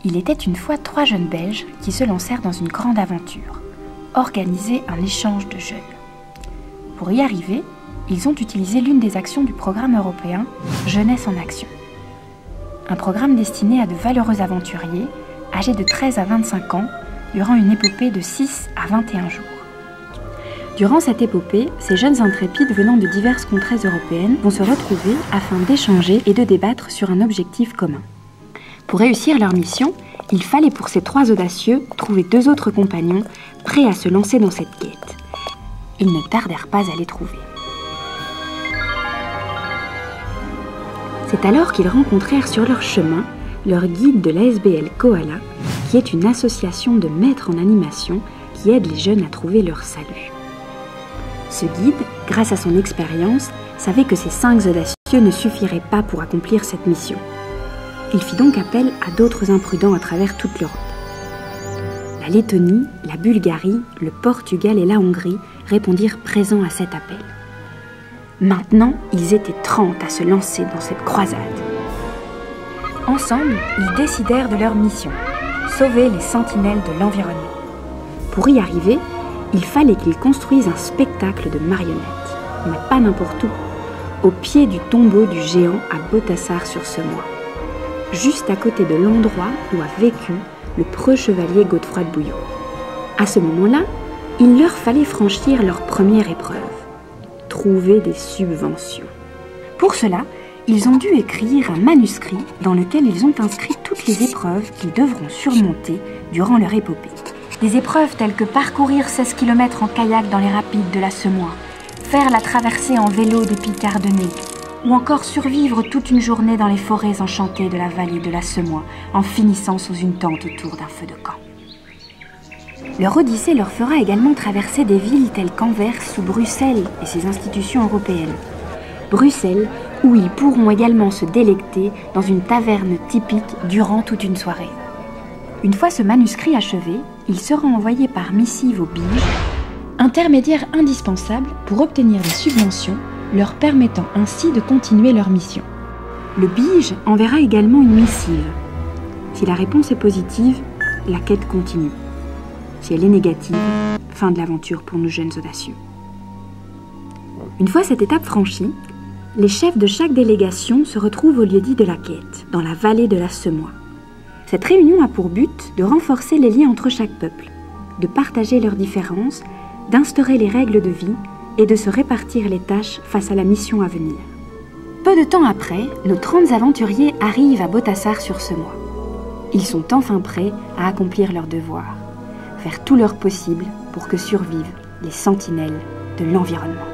Il était une fois 3 jeunes Belges qui se lancèrent dans une grande aventure, organiser un échange de jeunes. Pour y arriver, ils ont utilisé l'une des actions du programme européen Jeunesse en Action. Un programme destiné à de valeureux aventuriers âgés de 13 à 25 ans durant une épopée de 6 à 21 jours. Durant cette épopée, ces jeunes intrépides venant de diverses contrées européennes vont se retrouver afin d'échanger et de débattre sur un objectif commun. Pour réussir leur mission, il fallait pour ces 3 audacieux trouver 2 autres compagnons prêts à se lancer dans cette quête. Ils ne tardèrent pas à les trouver. C'est alors qu'ils rencontrèrent sur leur chemin leur guide de l'ASBL Koala, qui est une association de maîtres en animation qui aide les jeunes à trouver leur salut. Ce guide, grâce à son expérience, savait que ces 5 audacieux ne suffiraient pas pour accomplir cette mission. Il fit donc appel à d'autres imprudents à travers toute l'Europe. La Lettonie, la Bulgarie, le Portugal et la Hongrie répondirent présents à cet appel. Maintenant, ils étaient 30 à se lancer dans cette croisade. Ensemble, ils décidèrent de leur mission, sauver les sentinelles de l'environnement. Pour y arriver, il fallait qu'ils construisent un spectacle de marionnettes, mais pas n'importe où, au pied du tombeau du géant à Botassar-sur-Semois, juste à côté de l'endroit où a vécu le preux chevalier Godefroy de Bouillon. À ce moment-là, il leur fallait franchir leur première épreuve, trouver des subventions. Pour cela, ils ont dû écrire un manuscrit dans lequel ils ont inscrit toutes les épreuves qu'ils devront surmonter durant leur épopée. Des épreuves telles que parcourir 16 km en kayak dans les rapides de la Semois, faire la traversée en vélo des Pics Ardennais, ou encore survivre toute une journée dans les forêts enchantées de la vallée de la Semois en finissant sous une tente autour d'un feu de camp. Leur odyssée leur fera également traverser des villes telles qu'Anvers ou Bruxelles et ses institutions européennes. Bruxelles, où ils pourront également se délecter dans une taverne typique durant toute une soirée. Une fois ce manuscrit achevé, il sera envoyé par missive au BIGE, intermédiaire indispensable pour obtenir des subventions leur permettant ainsi de continuer leur mission. Le BIGE enverra également une missive. Si la réponse est positive, la quête continue. Si elle est négative, fin de l'aventure pour nos jeunes audacieux. Une fois cette étape franchie, les chefs de chaque délégation se retrouvent au lieu-dit de la quête, dans la vallée de la Semois. Cette réunion a pour but de renforcer les liens entre chaque peuple, de partager leurs différences, d'instaurer les règles de vie et de se répartir les tâches face à la mission à venir. Peu de temps après, nos 30 aventuriers arrivent à Botassar-sur-Semois. Ils sont enfin prêts à accomplir leur devoir, faire tout leur possible pour que survivent les sentinelles de l'environnement.